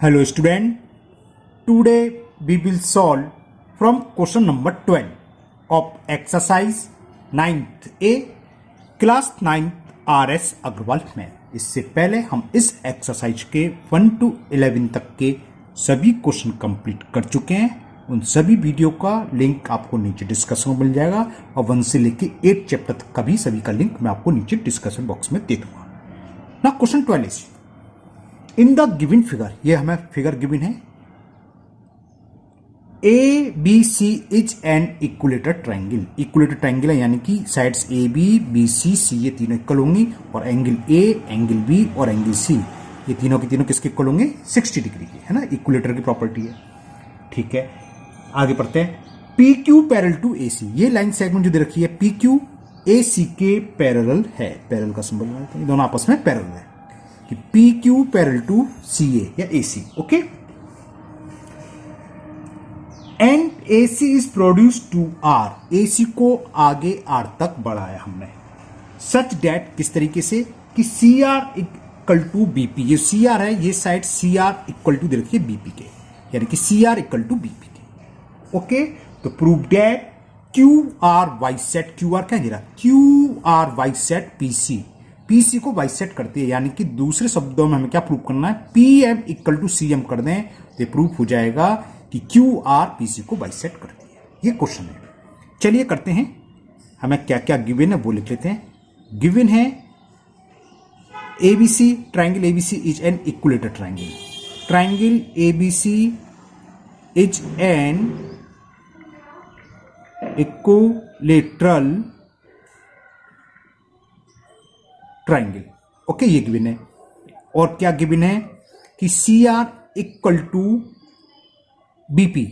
Hello student, today we will solve from question number 12 of exercise 9th A class 9th RS Agarwal में। इससे पहले हम इस exercise के 1 to 11 तक के सभी क्वेश्चन कंप्लीट कर चुके हैं। उन सभी वीडियो का लिंक आपको नीचे डिस्क्रिप्शन में मिल जाएगा और 1 से लेके 8 चैप्टर तक का भी सभी का लिंक मैं आपको नीचे डिस्क्रिप्शन बॉक्स में दे दूंगा। ना question 12 is in the given figure, ये हमें फिगर गिवन है, A B C is an equilateral triangle. Equilateral triangle है यानी कि साइड्स ए बी सी सी ये तीनों इक्वल होंगी और एंगल ए, एंगल बी और एंगल सी ये तीनों के तीनों किसके इक्वल होंगे? 60 डिग्री के, है ना। इक्वलेटर की प्रॉपर्टी है, ठीक है। आगे पढ़ते हैं। P Q parallel to A सी, ये लाइन सेगमेंट जो दे रखी है पी क्यू ए सी के पैरेलल है। पैरेलल का सिंबल बनाते हैं, दोनों आपस में पैरेलल है कि P Q parallel to C A या A C, okay. And A C is produce to R, A C को आगे आर तक बढ़ाया हमने, सच डेट किस तरीके से कि C R equal to BP. ये सी आर है, ये side C R equal to दे रखी है बीपी के, यानी कि C R equal to BP के, ओके। तो prove that Q R bisect, Q R क्या दे रहा, Q R bisect P C, PC को वाई सेट करती है, यानी कि दूसरे शब्दों में हमें क्या प्रूव करना है, P M equal to C M कर दें तो ये प्रूफ हो जाएगा कि क्यू आर पीसी को वाई सेट करती है। ये क्वेश्चन है, चलिए करते हैं। हमें क्या क्या गिवन है वो लिख लेते हैं। गिवन है ABC, triangle ABC is an equilateral triangle, triangle ABC is an equilateral triangle, okay. ये गिवन है। और क्या गिवन है कि C R equal to BP,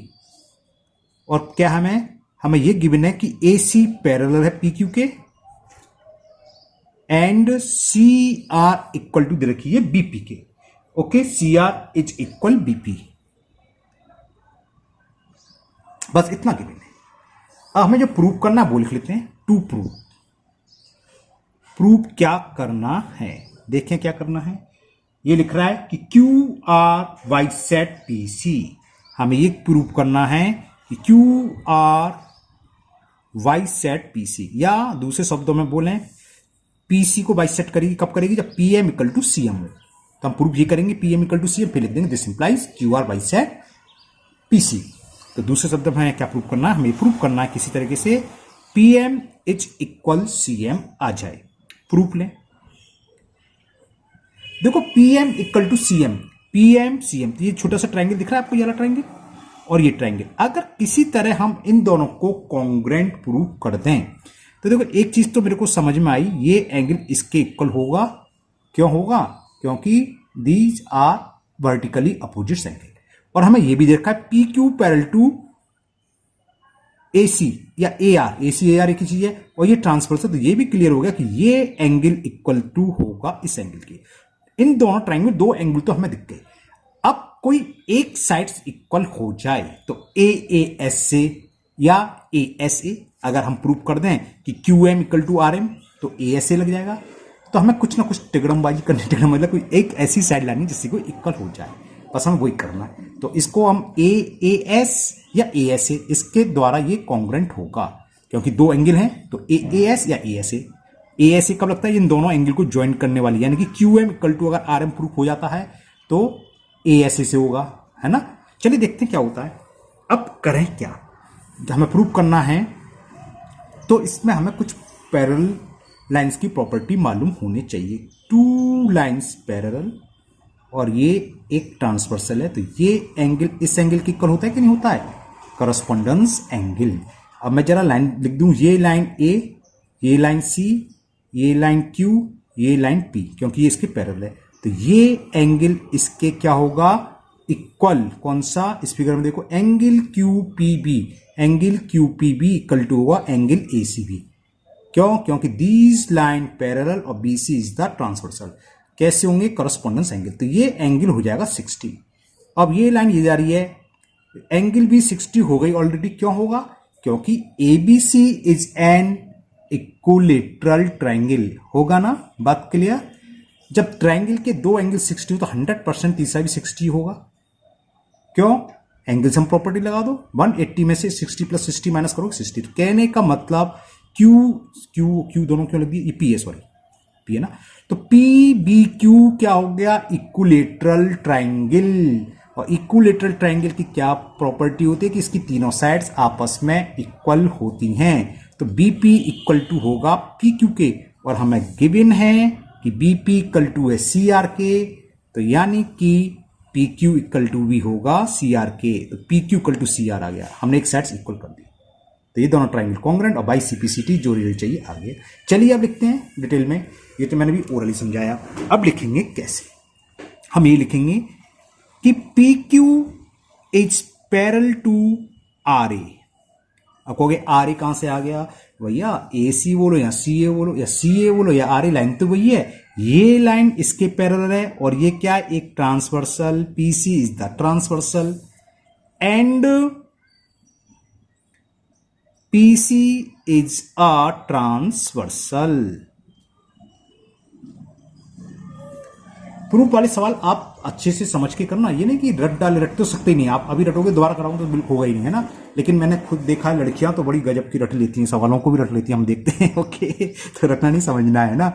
और क्या हमें ये गिवन है कि ए सी पैरेलल है पी क्यू के and C R equal to दे रखी है बीपी के, okay. C R is equal BP, बस इतना गिवन है। अब हमें जो प्रूव करना है वो लिख लेते हैं। टू प्रूव, प्रूव क्या करना है, देखें क्या करना है। ये लिख रहा है कि Q R bisect P C, हमें ये प्रूव करना है कि Q R bisect P C, या दूसरे शब्दों में बोलें पीसी को वाई सेट करेगी कब करेगी, जब P M equal to C M हो। तो हम प्रूव ये करेंगे P M equal to C M, फिर लिख देंगे this implies Q R bisect P C. तो दूसरे शब्द में हमें क्या प्रूव करना है, हमें प्रूव करना है किसी तरीके से P M is equal C M आ जाए। प्रूफ लें, देखो PM equal to CM, PM CM, तो ये छोटा सा ट्रायंगल दिख रहा है आपको, ये वाला ट्रायंगल और ये ट्रायंगल, अगर किसी तरह हम इन दोनों को कॉन्ग्रुएंट प्रूव कर दें तो देखो एक चीज तो मेरे को समझ में आई, ये एंगल इसके इक्वल होगा। क्यों होगा? क्योंकि these are vertically opposite angle. और हमें ये भी देखा है P Q parallel to A C या A are, A C A R एक ही चीज है, और ये ट्रांसवर्सल, तो ये भी क्लियर हो गया कि ये एंगल इक्वल टू होगा इस एंगल के। इन दोनों ट्रायंगल में दो एंगल तो हमें दिख गए। अब कोई एक साइड इक्वल हो जाए तो ए एस से या ए एस ए, अगर हम प्रूव कर दें कि Q M equal to R M तो ए एस ए लग जाएगा। तो हमें कुछ ना कुछ टिग्नोमेट्री करनी, टिग्नोमेट्री कोई एक ऐसी साइड लानी जिससे कोई इक्वल हो जाए, बस हमें वही करना है। तो इसको हम ए एस या ए एस ए, इसके द्वारा ये कॉन्ग्रुएंट होगा, क्योंकि दो एंगल हैं तो ए एस या A S A. A S A कब लगता है? इन दोनों एंगल को ज्वाइन करने वाली, यानी कि क्यू एम इक्वल टू अगर आर एम प्रूफ हो जाता है तो ए एस ए से होगा, है ना। चलिए देखते हैं क्या होता है। अब करें क्या, हमें प्रूव करना है तो इसमें हमें कुछ पैरेलल लाइंस की प्रॉपर्टी मालूम होनी चाहिए। टू लाइंस पैरेलल और ये एक ट्रांसवर्सल है, तो ये एंगल इस एंगल के इक्वल होता है कि नहीं होता है? Correspondence angle. अब मैं जरा लाइन लिख दूं, ये लाइन ए, ये लाइन सी, ये लाइन क्यू, ये लाइन पी, क्योंकि ये इसके पैरेलल है। तो ये एंगल इसके क्या होगा? इक्वल। कौन सा? इस फिगर में देखो, angle Q P B, angle Q P B equal to होगा एंगल ए सी बी। क्यों? क्योंकि दीज लाइन पैरेलल और B C is the transversal. कैसे होंगे? Correspondence angle. तो ये एंगल हो जाएगा 60। अब ये लाइन ये जा रही है, एंगल भी 60 हो गई ऑलरेडी। क्यों होगा? क्योंकि ABC is an equilateral triangle, होगा ना, बात क्लियर। जब ट्रायंगल के दो एंगल 60 हो तो 100% तीसरा भी 60 होगा। क्यों? एंगल्स हम प्रॉपर्टी लगा दो, 180 में से 60 प्लस 60 माइनस करो 60। तो कहने का मतलब क्यू क्यू क्यू दोनों क्यों लग दिए? ये पी है, सॉरी पी है ना। तो पी बी क्यू क्या हो गया? Equilateral triangle. और इक्विलेटरल ट्राइंगल की क्या प्रॉपर्टी होती है कि इसकी तीनों साइड्स आपस में इक्वल होती हैं। तो बीपी इक्वल टू होगा पी क्यू के, और हमें गिवन है कि बीपी इक्वल टू है सी आर के, तो यानी कि पी क्यू इक्वल टू भी होगा सी आर के। तो P Q equal to C R आ गया, हमने एक साइड्स इक्वल कर दी। तो ये दोनों ट्राइंगल कॉन्ग्रेंट और बाई सीपीसीटी जो रिजल्ट चाहिए आगे। चलिए अब लिखते हैं डिटेल में, ये तो मैंने भी ओरली समझाया। अब लिखेंगे कैसे? हम ये लिखेंगे कि P Q is parallel to R A. अब कहोगे आर ए कहां से आ गया? भैया ए सी बोलो या सी ए बोलो या सी ए बोलो या आर ए, लाइन तो वही है। ये लाइन इसके पैरेलल है और ये क्या है? एक transversal. P C is the transversal and PC is a transversal। Proof वाले सवाल आप अच्छे से समझ के करना, ये नहीं कि रट तो सकते ही नहीं आप। अभी रटोगे दोबारा कराऊंगा तो बिल्कुल होगा ही नहीं, है ना। लेकिन मैंने खुद देखा है लड़कियां तो बड़ी गजब की रट लेती हैं, सवालों को भी रट लेती हैं, हम देखते हैं। ओके, तो रटना नहीं, समझना है ना।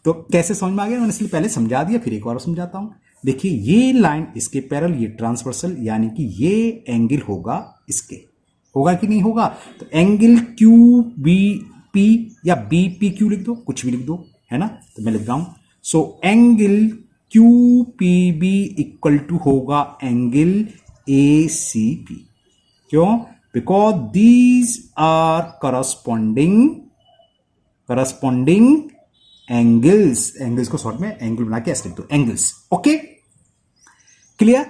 तो कैसे समझ में आ गया? मैंने इसलिए पहले समझा दिया, फिर एक बार समझाता हूं। देखिए ये लाइन इसके पैरेलल, ये ट्रांसवर्सल, यानी कि ये एंगल होगा इसके, होगा कि नहीं होगा? तो एंगल क्यू बी पी या बी पी क्यू लिख दो, कुछ भी लिख दो, है ना। तो मैं लिख रहा हूं, so angle Q P B equal to होगा एंगल ए सी पी। क्यों? Because these are corresponding angles. Angles को शॉर्ट में एंगल बना के ऐसे लिख दो, एंगल्स। Okay, clear.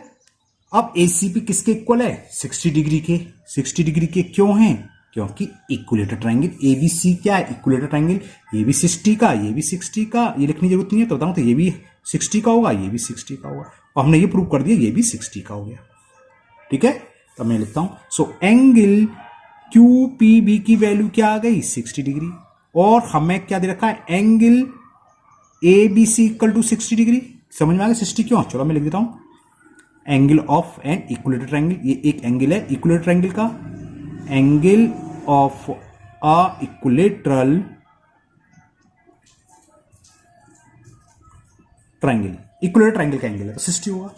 अब एसीपी किसके इक्वल है? 60 डिग्री के। 60 डिग्री के क्यों हैं? क्योंकि इक्विलेटर ट्राइंगल एबीसी क्या है? इक्विलेटर ट्राइंगल, ये भी 60 का, ये भी 60 का, ये लिखने की जरूरत नहीं है। तो बताऊं तो ये भी 60 का होगा, ये भी 60 का होगा, और हमने ये प्रूव कर दिया ये भी 60 का हो गया। ठीक है, तो मैं लिखता हूं, so angle Q P B की वैल्यू क्या आ गई? 60 डिग्री। और हमें क्या दे रखा है? Angle A B C equal to 60 degree. समझ में आ गया 60 क्यों? चलो मैं लिख देता हूं, angle of N equilateral triangle. ये एक एंगल है इक्विलेटर ट्राइंगल का, angle of a equilateral triangle, equilateral triangle का एंगल है, तो 60 होगा।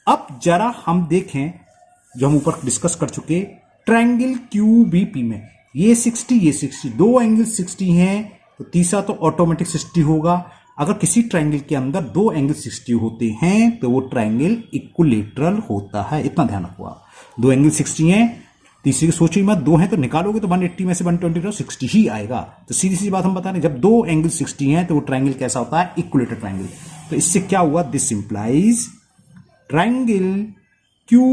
अब जरा हम देखें, जो हम ऊपर डिस्कस कर चुके, ट्राइंगल क्यू बी पी में ये 60, ये 60, दो एंगल 60 हैं, तो तीसरा तो ऑटोमेटिक 60 होगा। अगर किसी ट्राइंगल के अंदर दो एंगल 60 होते हैं तो वो ट्राइंगल इक्विलेटरल होता है, इतना ध्यान रखो आप। दो एंगल 60 हैं, तीसरे की सोचो मत, दो हैं तो निकालोगे तो 180 में से 120 60 ही आएगा। तो सीधी सी बात हम बता रहे हैं, जब दो एंगल 60 हैं तो वो ट्राइंगल कैसा होता है? Equilateral triangle. तो इससे क्या हुआ? This implies triangle Q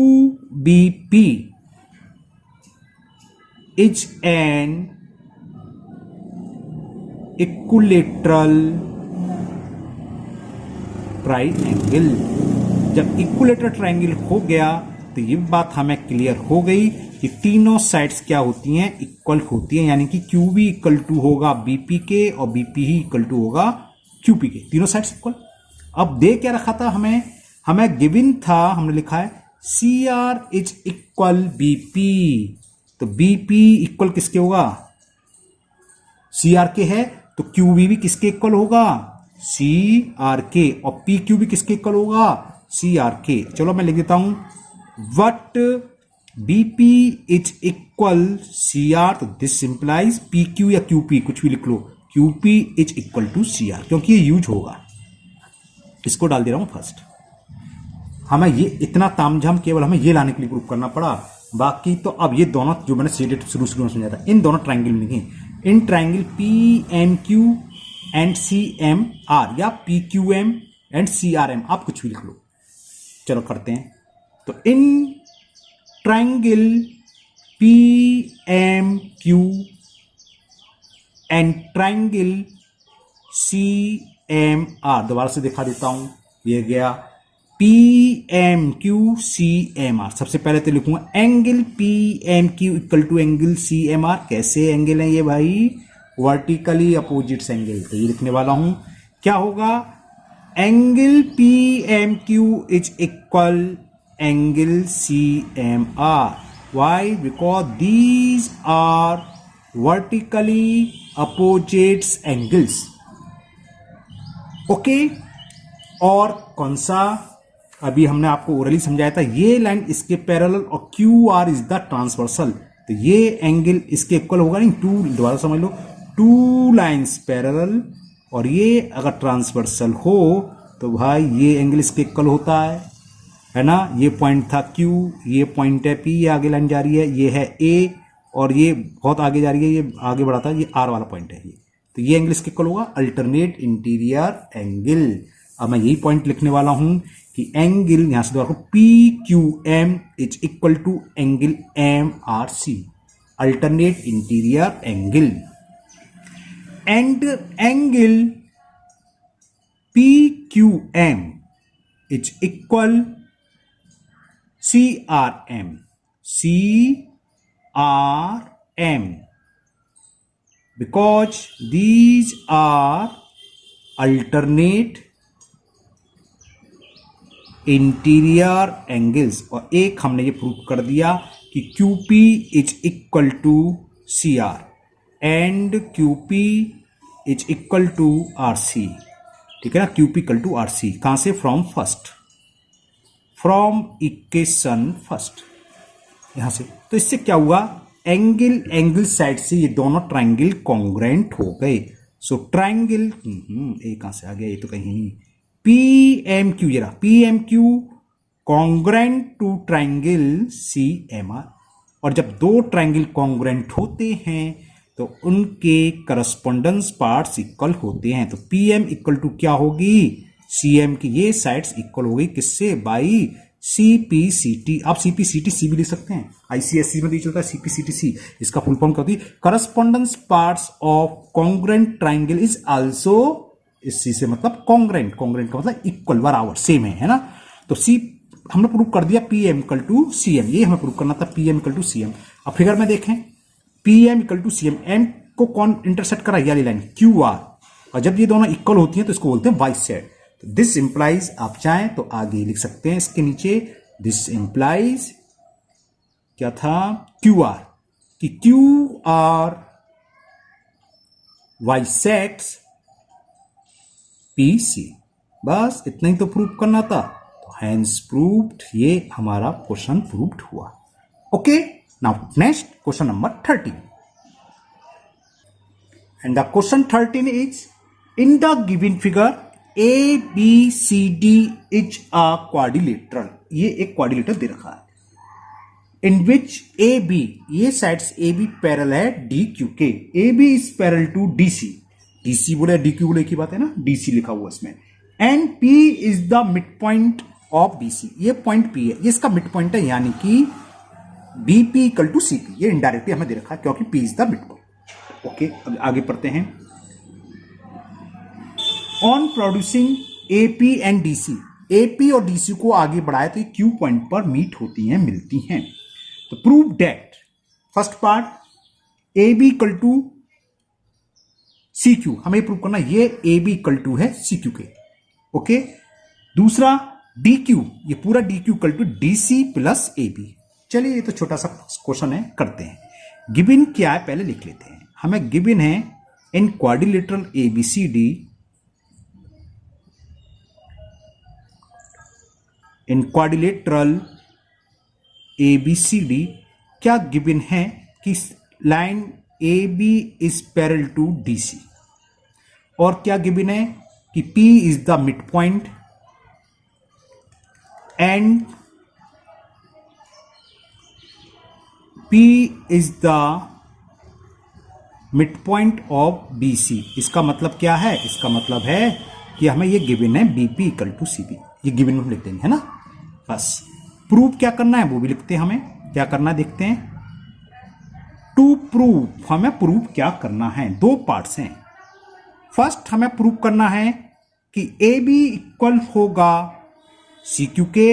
B P is an equilateral triangle. जब इक्विलेटर ट्राइंगल हो गया तो ये बात हमें क्लियर हो गई कि तीनों साइड्स क्या होती हैं? इक्वल होती हैं, यानी कि क्यू बी इक्वल टू होगा बीपी के और बीपी ही इक्वल टू होगा क्यूपी के, तीनों साइड्स इक्वल। अब दे क्या रखा था हमें गिवन था, हमने लिखा है C R is equal BP. तो बीपी इक्वल किसके होगा? सी आर के है, तो क्यूबी भी किसके इक्वल होगा? सी आर के। और पी क्यू भी किसके इक्वल होगा? सी आर के। चलो मैं लिख देता हूं, what BP is equal C R. तो दिस सिंप्लाइज पी क्यू या क्यूपी, कुछ भी लिख लो, QP is equal to C R, क्योंकि ये यूज होगा। इसको डाल दे रहा हूं फर्स्ट। हमें ये इतना तामझाम केवल हमें ये लाने के लिए प्रूव करना पड़ा, बाकी तो अब ये दोनों जो मैंने शुरू में समझाया था, इन दोनों ट्राइंगल में लिखे, in triangle P M Q and C M R या P Q M and C R M, आप कुछ भी लिख लो। चलो करते हैं। तो in triangle P M Q and triangle C M R, दोबारा से दिखा देता हूं, ये गया P M Q C M R. सबसे पहले तो लिखूंगा angle P M Q equal to angle C M R. कैसे एंगल है ये भाई? Vertically opposites angle. तो ये लिखने वाला हूं, क्या होगा? Angle P M Q is equal angle CMR. Why? Because these are vertically opposite angles. Okay और कौन सा अभी हमने आपको ओरली समझाया था, ये लाइन इसके पैरेलल और Q R is the transversal, तो ये एंगल इसके इक्वल होगा नहीं, टू, दोबारा समझ लो, टू लाइंस पैरेलल और ये अगर ट्रांसवर्सल हो तो भाई ये एंगल इसके इक्वल होता है ना। ये पॉइंट था Q, ये पॉइंट है P, ये आगे लाइन जा रही है, ये है A और ये बहुत आगे जा रही है, ये आगे बढ़ाता है, ये R वाला पॉइंट है ये, तो ये एंगल इसके इक्वल होगा, अल्टरनेट इंटीरियर एंगल। अब मैं यही पॉइंट लिखने वाला हूं कि एंगल यहां से दोबारा PQM is equal to angle MRC, alternate interior angle. And angle PQM is equal CRM, because these are alternate interior angles. और एक हमने ये प्रूव कर दिया कि QP is equal to CR and QP is equal to RC, ठीक है ना, QP इक्वल टू RC कहां से, फ्रॉम इक्वेशन फर्स्ट, यहां से। तो इससे क्या हुआ, एंगल साइड से ये दोनों ट्राइंगल कॉन्ग्रेंट हो गए। सो ट्राइंगल ये कहां से आ गया, ये तो कहीं नहीं, PMQ, ये रहा PMQ congruent to triangle CMR। और जब दो ट्राइंगल कॉन्ग्रेंट होते हैं तो उनके करस्पॉन्डेंस पार्ट्स इक्वल होते हैं। तो PM इक्वल टू क्या होगी, CM की ये साइड्स इक्वल होगी किससे, बाई CPCT। आप CPCTC भी लिख सकते हैं, ICSE में भी चलता है CPCTC, इसका फुल फॉर्म क्या होती है, correspondence parts of congruent triangle is also, इस C से मतलब कॉन्ग्रेंट, कॉन्ग्रेंट का मतलब इक्वल, बराबर, सेम है ना। तो C हमने प्रूव कर दिया PM इक्वल टू CM, ये हमें प्रूव करना था PM इक्वल टू CM। अब फिगर में देखें PM equal to CM, M को कौन इंटरसेक्ट कर रहा है, ये लाइन QR, और जब ये दोनों इक्वल होती हैं तो इसको बोलते हैं बाइसेक्ट। तो दिस इंप्लाइज, आप चाहें तो आगे लिख सकते हैं इसके नीचे, दिस इंप्लाइज क्या था, QR, कि QR बाइसेक्ट्स PC। बस इतना ही तो प्रूव करना था, तो हैंस प्रूव्ड, ये हमारा क्वेश्चन प्रूव्ड हुआ। Okay, now next question number 13, and the question 13 is, in the given figure ABCD is a quadrilateral, ये एक क्वाड्रिलेटरल दे रखा है, इन विच AB, ये साइड्स AB पैरेलल है DQ के, AB is parallel to DC, DC बोले DQ बोले की बात है ना, DC लिखा हुआ इसमें, and P is the mid point of BC, ये पॉइंट P है, ये इसका मिड पॉइंट है, यानी कि BP इक्वल टू CP, ये इनडायरेक्टली हमें दे रखा है क्योंकि P is the mid point. Okay, अब आगे पढ़ते हैं। On producing AP and DC, AP और DC को आगे बढ़ाए तो ये Q पॉइंट पर मीट होती हैं, मिलती हैं। तो prove that, first part AB equal to CQ, हमें प्रूव करना ये AB इक्वल टू है CQ के। ओके, दूसरा DQ, ये पूरा DQ equal to DC plus AB। चलिए ये तो छोटा सा क्वेश्चन है, करते हैं। गिवन क्या है पहले लिख लेते हैं, हमें गिवन है in quadrilateral ABCD, in quadrilateral ABCD क्या गिवन है कि line AB is parallel to DC, और क्या गिवन है कि P is the mid point and P is the mid point of BC। इसका मतलब क्या है, इसका मतलब है कि हमें ये गिवन है BP इक्वल टू CP, ये गिवन हम लिख देंगे, है ना। बस प्रूव क्या करना है वो भी लिखते हैं, हमें क्या करना है देखते हैं। टू प्रूव, हमें प्रूव क्या करना है, दो पार्ट्स हैं। फर्स्ट हमें प्रूव करना है कि AB इक्वल होगा CQ के,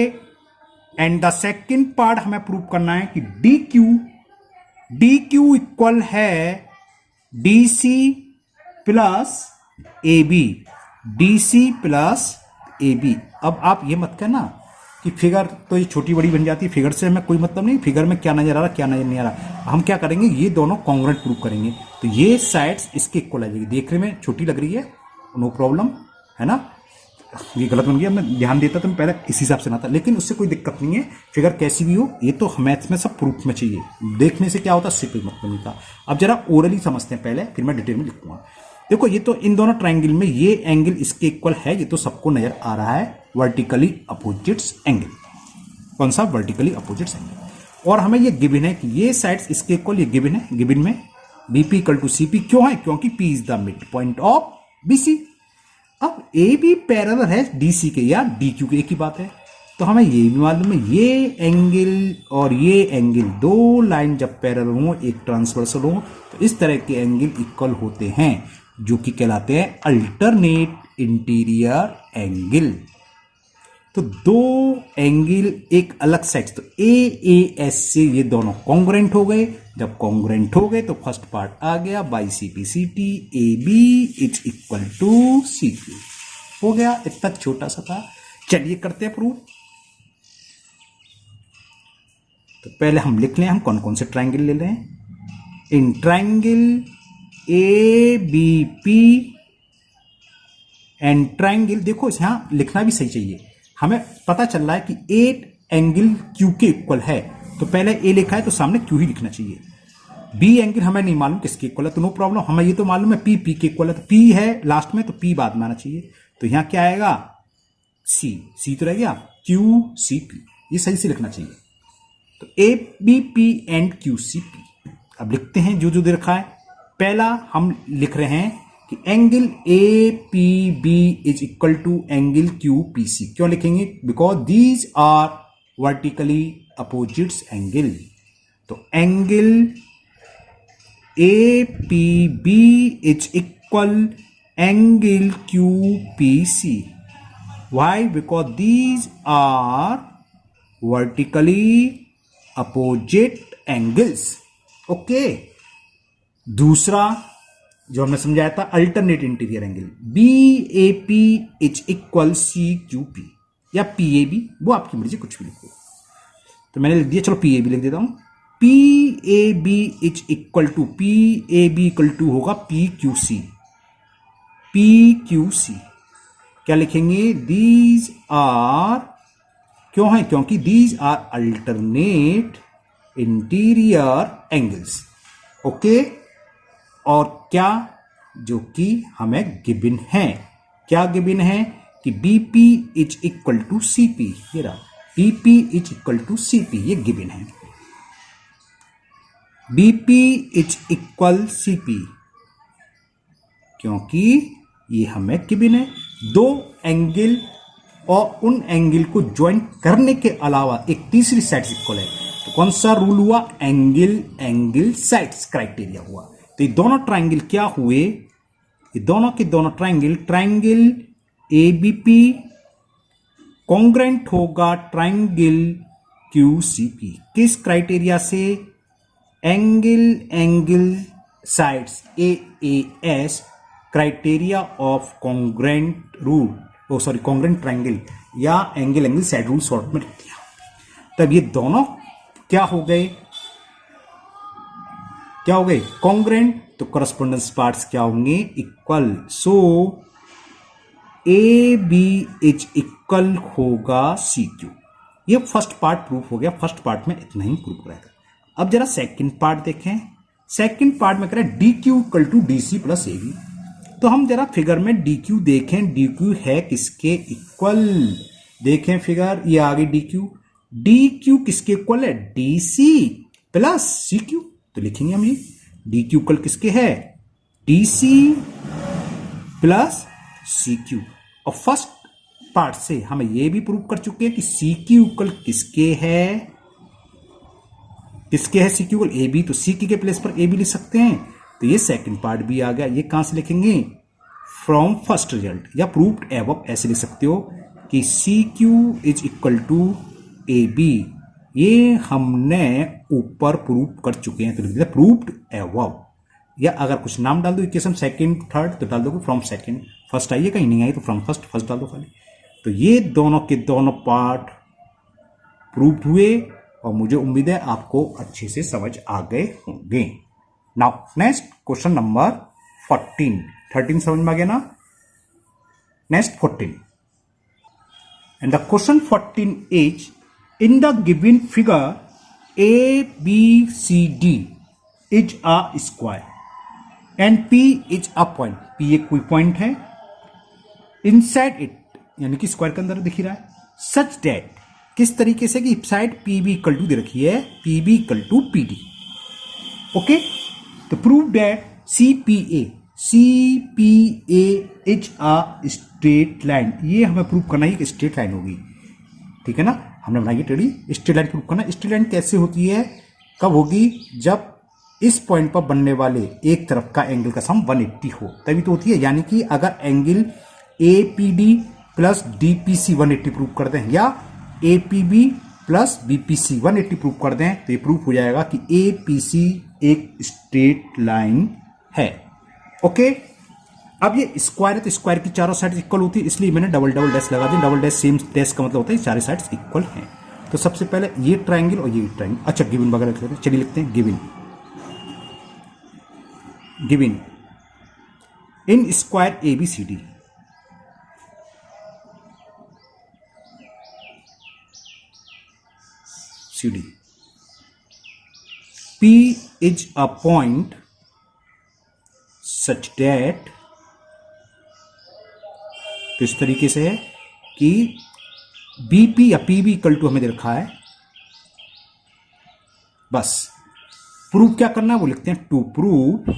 एंड द सेकेंड पार्ट हमें प्रूव करना है कि DQ इक्वल है DC plus AB, DC plus AB। अब आप ये मत कहना कि फिगर तो ये छोटी बड़ी बन जाती है, फिगर से हमें कोई मतलब नहीं, फिगर में क्या नजर आ रहा क्या नजर नहीं आ रहा। हम क्या करेंगे, ये दोनों कॉन्ग्रुएंट प्रूव करेंगे। तो ये साइड्स इसके इक्वल आ जाएगी। देखने में छोटी लग रही है, नो प्रॉब्लम, है ना। ये गलत बन गया, मैं ध्यान देता तो मैं पहले इस हिसाब से ना था, लेकिन उससे कोई दिक्कत नहीं है। फिगर कैसी भी हो, ये तो मैथ्स में सब प्रूफ में चाहिए, देखने से क्या होता है उससे कोई मतलब नहीं था। अब जरा ओरली समझते हैं पहले, फिर मैं डिटेल में लिखूंगा। देखो ये तो इन दोनों ट्राइंगल में ये एंगल इसके इक्वल है, ये तो सबको नजर आ रहा है, वर्टिकली अपोजिट्स एंगल। कौन सा? Vertically opposites angle. और हमें ये गिवन है कि ये साइड्स इसके इक्वल, ये गिवन है। गिवन में बीपी इक्वल टू सीपी क्यों है? क्योंकि P is the mid point of BC. अब ए बी पैरेलल है डीसी के या डी क्यू के, एक ही बात है। तो हमें ये भी मालूम है, ये एंगल और ये एंगल, दो लाइन जब पैरेलल हो, एक ट्रांसवर्सल हो, तो इस तरह के एंगल इक्वल होते हैं, जो कि कहलाते हैं अल्टरनेट इंटीरियर एंगल। तो दो एंगल एक अलग साइड, तो ए एस से ये दोनों कॉन्ग्रुएंट हो गए। जब कॉन्ग्रुएंट हो गए तो फर्स्ट पार्ट आ गया, by C P C T A B is equal to C Q, हो गया। इतना छोटा सा था। चलिए करते हैं प्रूफ। तो पहले हम लिख लें, हम कौन कौन से ट्राइंगल ले रहे हैं। In triangle A B P and triangle, देखो यहां लिखना भी सही चाहिए। हमें पता चल रहा है कि 8 एंगल क्यू के इक्वल है, तो पहले ए लिखा है तो सामने क्यू ही लिखना चाहिए। बी एंगल हमें नहीं मालूम किसके इक्वल है, तो नो प्रॉब्लम, हमें ये तो मालूम है पी पी के इक्वल है, तो पी है लास्ट में तो पी बाद में आना चाहिए। तो यहां क्या आएगा? सी, सी तो रह गया, क्यू सी पी, ये सही से लिखना चाहिए। तो A B P and Q C P. अब लिखते हैं जो जो दे रखा है। पहला हम लिख रहे हैं कि angle A P B is equal to angle Q P C. क्यों लिखेंगे? Because these are vertically opposites angle. तो angle A P B is equal angle Q P C. Why? Because these are vertically opposite angles. Okay. दूसरा जो हमने समझाया था, alternate interior angle, B A P is equal C Q P या P A B, वो आपकी मर्जी, कुछ भी लिखो। तो मैंने लिख दिया, चलो पी ए बी लिख देता हूं। P A B is equal to, P A B equal to होगा P Q C. P Q C क्या लिखेंगे? दीज आर, क्यों है? क्योंकि these are alternate interior angles. Okay. और क्या? जो कि हमें गिवन है। क्या गिवन है? कि BP is equal to CP. ये रहा, BP is equal to CP, ये गिवन है। बीपी इज इक्वल सीपी, क्योंकि ये हमें गिवन है। दो एंगल और उन एंगल को ज्वाइन करने के अलावा एक तीसरी साइड इक्वल है, तो कौन सा रूल हुआ? एंगल साइड्स क्राइटेरिया हुआ। तो ये दोनों ट्राइंगल क्या हुए? ये दोनों के दोनों triangle A B P congruent होगा ट्राइंगल क्यू सी पी। किस क्राइटेरिया से? Angle sides A S, criteria of congruent rule, oh sorry congruent triangle, या एंगल साइड रूल शॉर्ट में रख दिया। तब ये दोनों क्या हो गए? क्या हो गए? कॉन्ग्रुएंट। तो करस्पॉन्डेंस पार्ट्स क्या होंगे? Equal. So A B is equal होगा सी क्यू। ये फर्स्ट पार्ट प्रूफ हो गया। फर्स्ट पार्ट में इतना ही प्रूफ रहेगा। अब जरा सेकंड पार्ट देखें। सेकंड पार्ट में कह रहा है D Q equal to D C plus A B. तो हम जरा फिगर में डी क्यू देखें, डी क्यू है किसके इक्वल? देखें फिगर, ये आ गई डी क्यू। डी क्यू किसके इक्वल है? D C plus C Q. तो लिखेंगे हम ये डी क्यू इक्वल किसके है? D C plus C Q. और फर्स्ट पार्ट से हम ये भी प्रूव कर चुके हैं कि सी क्यू इक्वल किसके है? किसके है C Q equal? A B. तो सी क्यू के प्लेस पर ए बी लिख सकते हैं। तो ये सेकंड पार्ट भी आ गया। ये कहां से लिखेंगे? फ्रॉम फर्स्ट रिजल्ट या प्रूव्ड एबव, ऐसे लिख सकते हो कि C Q is equal to A B. ये हमने ऊपर प्रूव कर चुके हैं, तो लिख दिया प्रूव्ड एबव। या अगर कुछ नाम डाल दो इक्वेशन सेकंड थर्ड, तो डाल दोगे फ्रॉम सेकंड। फर्स्ट आइए, कहीं नहीं आई तो फ्रॉम फर्स्ट डाल दो खाली। तो ये दोनों के दोनों पार्ट प्रूव हुए और मुझे उम्मीद है आपको अच्छे से समझ आ गए होंगे। Now next question number 14। 13 समझ में आ गया ना। Next 14 and the question 14 is in the given figure ABCD is a square and P is a point। P एक कोई पॉइंट है inside it यानी कि स्क्वायर के अंदर दिख रहा है। सच डेट किस तरीके से कि side P B equal to दे रखी है P B equal to P D. Okay, तो prove that C P A is a straight line. ये हमें प्रूव करना है कि स्ट्रेट लाइन होगी, ठीक है ना। हमने बनाई है टेढ़ी स्ट्रेट लाइन। प्रूव करना स्ट्रेट लाइन कैसे होती है, कब होगी, जब इस पॉइंट पर बनने वाले एक तरफ का एंगल का सम 180 हो तभी तो होती है। यानी कि अगर angle A P D plus D P C 180 prove कर दें या A P B plus B P C 180 prove कर दें तो ये प्रूव हो जाएगा कि ए पी सी एक स्ट्रेट लाइन है। ओके, अब ये स्क्वायर है तो स्क्वायर की चारों साइड इक्वल होती है, इसलिए मैंने डबल डबल डैश लगा दी। डबल डैश सेम डैश का मतलब होता है चारों साइड्स इक्वल हैं। तो सबसे पहले ये ट्रायंगल और ये ट्रायंगल, अच्छा गिवन वगैरह लिख लेते हैं। चलिए लिखते हैं given in square A B C D P is a point such that, तो इस तरीके से है कि BP या PB इक्वल टू हमें दे रखा है। बस प्रूव क्या करना है वो लिखते हैं। टू प्रूव,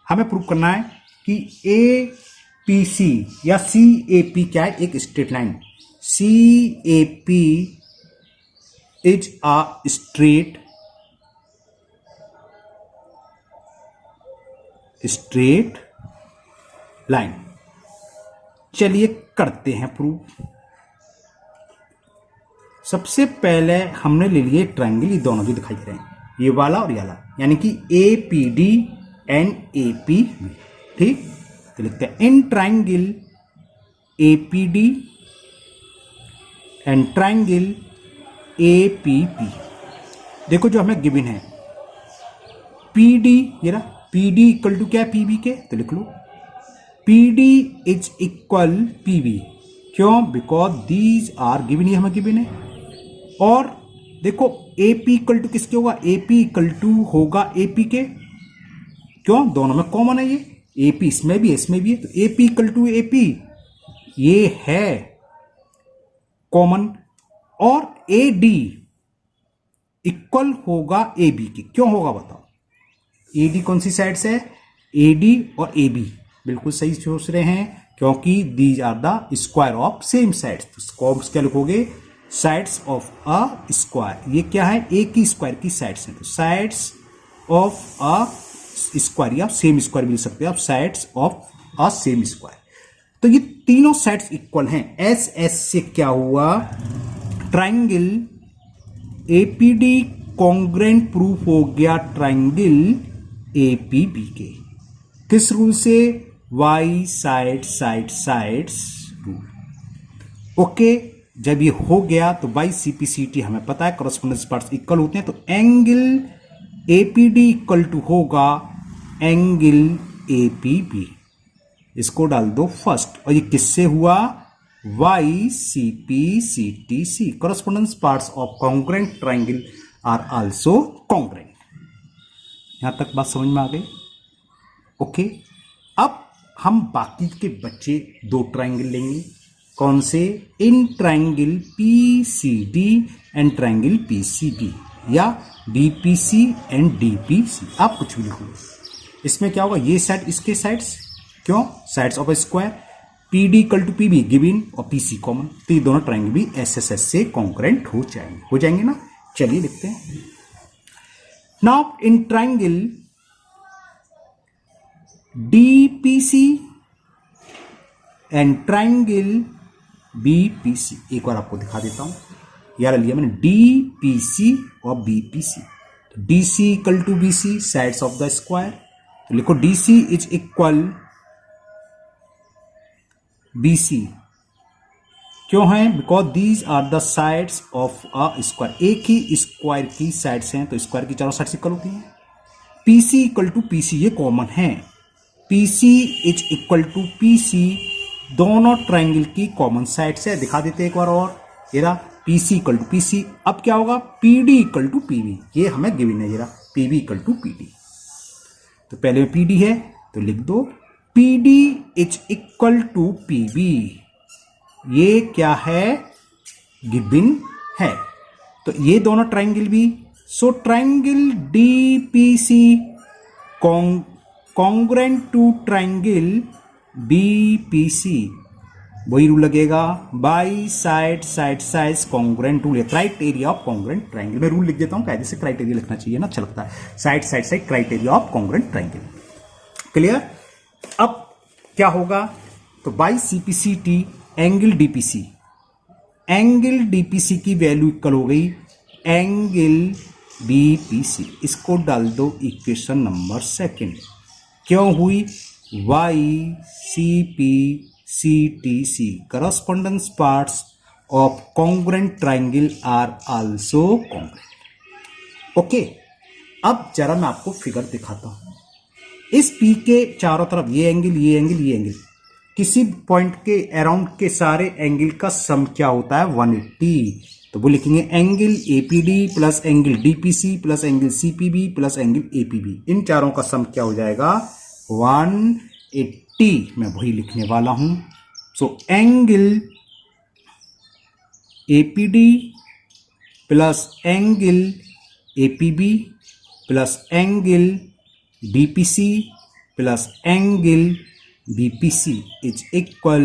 हमें प्रूव करना है कि APC या CAP क्या है, एक straight line. CAP is a straight line। चलिए करते हैं प्रूव। सबसे पहले हमने ले लिए ट्रायंगल, ये दोनों भी दिखाई दे रहे हैं, ये वाला और ये वाला, यानी कि APD एंड APB। ठीक, तो लिखते हैं in triangle APD and triangle APP। देखो जो हमें गिवन है PD, ये रहा PD इक्वल टू क्या है PB के, तो लिख लो PD इज इक्वल PB। क्यों, बिकॉज दीज आर गिवन, ही हमें गिवन है। और देखो AP इक्वल टू किसके होगा, AP इक्वल टू होगा AP के। क्यों, दोनों में कॉमन है, ये AP इसमें भी है इसमें भी है, तो AP इक्वल टू AP ये है कॉमन। और AD इक्वल होगा AB के। क्यों होगा बताओ, AD कौन सी साइड से है, AD और AB बिल्कुल सही सोच रहे हैं, क्योंकि these are the square of same sides. तो क्या लिखोगे, साइड्स ऑफ अ स्क्वायर। ये क्या है, एक ही स्क्वायर की साइड्स हैं, तो साइड्स ऑफ अ स्क्वायर या सेम स्क्वायर भी लिख सकते हैं आप, sides of a same square. तो ये तीनों साइड्स इक्वल हैं। एस से क्या हुआ, ट्रायंगल APD कॉन्ग्रेंट प्रूफ हो गया ट्रायंगल APB के। किस रूल से, Y side side sides rule. Okay, जब ये हो गया तो बाई CPCT हमें पता है करस्पॉन्डेंस पार्ट्स इक्वल होते हैं, तो एंगल APD इक्वल टू होगा एंगल APB। इसको डाल दो फर्स्ट, और ये किससे हुआ, YCPCTC। correspondence parts of congruent triangle are also congruent। यहां तक बात समझ में आ गई। ओके, अब हम बाकी के बच्चे दो ट्रायंगल लेंगे। कौन से, in triangle PCD and triangle PCB या BPC एंड DPC, आप कुछ भी लिखो। इसमें क्या होगा, ये साइड इसके साइड्स, क्यों, sides of a square. PD equal to PB given और PC कॉमन, तो ये दोनों ट्रायंगल भी SSS से कॉन्करेंट हो जाएंगे ना। चलिए लिखते हैं। Now in triangle DPC and triangle BPC, एक बार आपको दिखा देता हूं। यार लिया मैंने DPC और BPC। तो DC equal to BC, sides of the square, तो लिखो DC इज इक्वल BC। क्यों हैं? Because these are the sides of a square, एक ही स्क्वायर की साइड्स हैं तो स्क्वायर की चारों साइड्स इक्वल होती हैं। पीसी इक्वल टू पीसी ये कॉमन है, PC is equal to PC दोनों ट्राइंगल की कॉमन साइड्स है। दिखा देते एक बार और, ये रहा पीसी इक्वल टू पीसी। अब क्या होगा? पीडी इक्वल टू पीवी, ये हमें गिवन है, ये रहा पीवी इक्वल टू पीडी। तो पहले में पीडी है तो लिख दो PD is equal to PV, ये क्या है? गिवन है। तो ये दोनों ट्राइंगल भी, so triangle DPC congruent to triangle DPC, वही रूल लगेगा, by side side side congruent rule, criteria of congruent triangle. मैं रूल लिख देता हूं, कायदे से क्राइटेरिया लिखना चाहिए ना, अच्छा लगता है। Side side side criteria of congruent triangle, clear. अब क्या होगा? तो by CPCT angle DPC, angle DPC की वैल्यू इक्वल हो गई एंगल बीपीसी। इसको डाल दो इक्वेशन नंबर सेकंड। क्यों हुई? Why CP CTC correspondence parts of congruent triangle are also congruent। Okay, अब जरा मैं आपको फिगर दिखाता हूं। इस P के चारों तरफ ये एंगल, ये एंगल, ये एंगल, किसी पॉइंट के अराउंड के सारे एंगल का सम क्या होता है? 180। तो वो लिखेंगे angle APD plus angle DPC plus angle CPB plus angle APB, इन चारों का सम क्या हो जाएगा? 180। मैं वही लिखने वाला हूं। So angle APD plus angle APB plus angle BPC plus angle BPC is equal,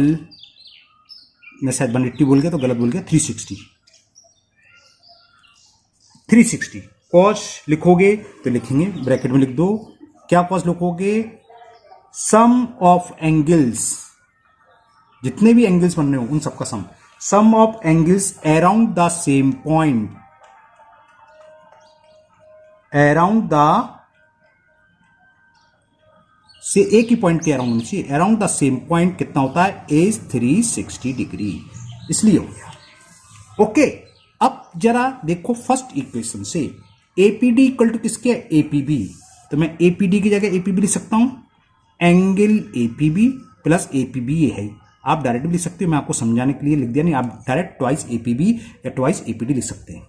मैं शायद 180 बोल गया तो गलत बोल गया, 360। 360 कॉस लिखोगे तो लिखेंगे ब्रैकेट में लिख दो, क्या कॉस लिखोगे? सम ऑफ एंगल्स, जितने भी एंगल्स बन रहे हो उन सबका sum of angles around the same point, around the से एक ही पॉइंट के अराउंड चाहिए, अराउंड द सेम पॉइंट कितना होता है? इज 360 डिग्री, इसलिए हो गया। ओके, अब जरा देखो फर्स्ट इक्वेशन से एपीडी इक्वल टू किसके? एपीबी। तो मैं एपीडी की जगह एपीबी लिख सकता हूं, एंगल एपीबी प्लस एपीबी ये है। आप डायरेक्ट भी लिख सकते हो, मैं आपको समझाने के लिए लिख दिया, नहीं आप डायरेक्ट ट्वाइस एपीबी या ट्वाइस एपीडी लिख सकते हैं।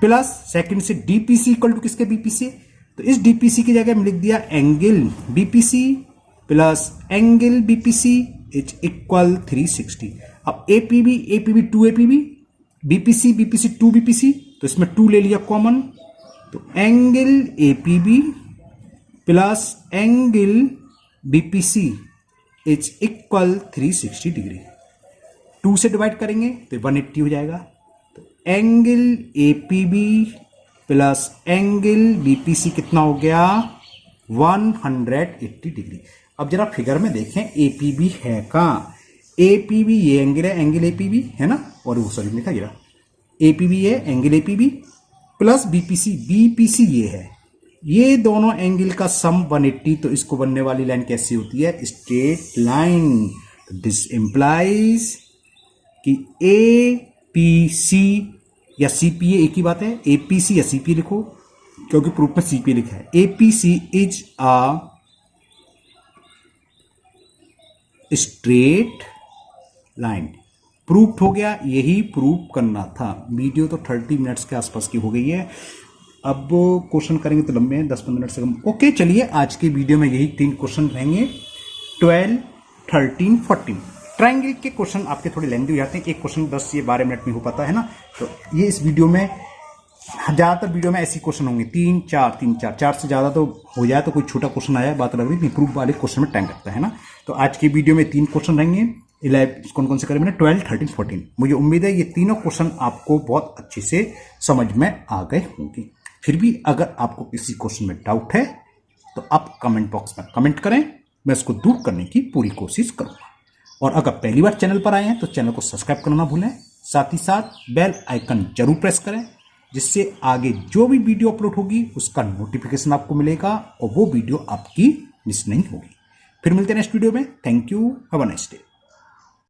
प्लस सेकंड से डीपीसी इक्वल टू किसके? बीपीसी। तो इस डीपीसी की जगह में लिख दिया angle BPC plus angle BPC is equal 360। अब APB APB 2 APB, BPC BPC 2 BPC, तो इसमें 2 ले लिया कॉमन, तो angle APB plus angle BPC is equal 360 degree. 2 से डिवाइड करेंगे तो 180 हो जाएगा। तो angle APB plus angle BPC कितना हो गया? 180 डिग्री। अब जरा फिगर में देखें एपीबी है कहां? एपीबी ये एंगल है, एंगल एपीबी है ना, और वो सॉरी लिखा जरा एपीबी है angle APB plus BPC, BPC ये है, ये दोनों एंगल का सम 180। तो इसको बनने वाली लाइन कैसी होती है? Straight line. दिस इंप्लाइज कि एपीसी या सीपीए एक ही बात है, एपीसी या सीपीए लिखो क्योंकि प्रूफ में सीपीए लिखा है। APC is a straight line. Proof हो गया, यही प्रूफ करना था। वीडियो तो 30 मिनट्स के आसपास की हो गई है, अब क्वेश्चन करेंगे तो लंबे हैं, 10-15 मिनट से कम। ओके चलिए, आज के वीडियो में यही 3 क्वेश्चन रहेंगे, 12, 13, 14। ट्राइंगल के क्वेश्चन आपके थोड़े लेंथी हो जाते हैं, एक क्वेश्चन 10 या 12 मिनट में हो पाता है ना, तो ये इस वीडियो में ज़्यादातर वीडियो में ऐसी क्वेश्चन होंगे 3, 4, 4 से ज़्यादा तो हो जाए तो कोई छोटा क्वेश्चन आया बात लग रही, प्रूफ वाले क्वेश्चन में टाइम लगता है ना। तो आज की वीडियो में 3 क्वेश्चन रहेंगे, 11 कौन कौन से करें मैंने? 12, 13, 14। मुझे उम्मीद है ये तीनों क्वेश्चन आपको बहुत अच्छे से समझ में आ गए होंगे। फिर भी अगर आपको किसी क्वेश्चन में डाउट है तो आप कमेंट बॉक्स में कमेंट करें, मैं इसको दूर करने की पूरी कोशिश करूंगा। और अगर पहली बार चैनल पर आए हैं तो चैनल को सब्सक्राइब करना ना भूलें, साथ ही साथ बेल आइकन जरूर प्रेस करें, जिससे आगे जो भी वीडियो अपलोड होगी उसका नोटिफिकेशन आपको मिलेगा और वो वीडियो आपकी मिस नहीं होगी। फिर मिलते हैं नेक्स्ट वीडियो में। Thank you, have a nice day.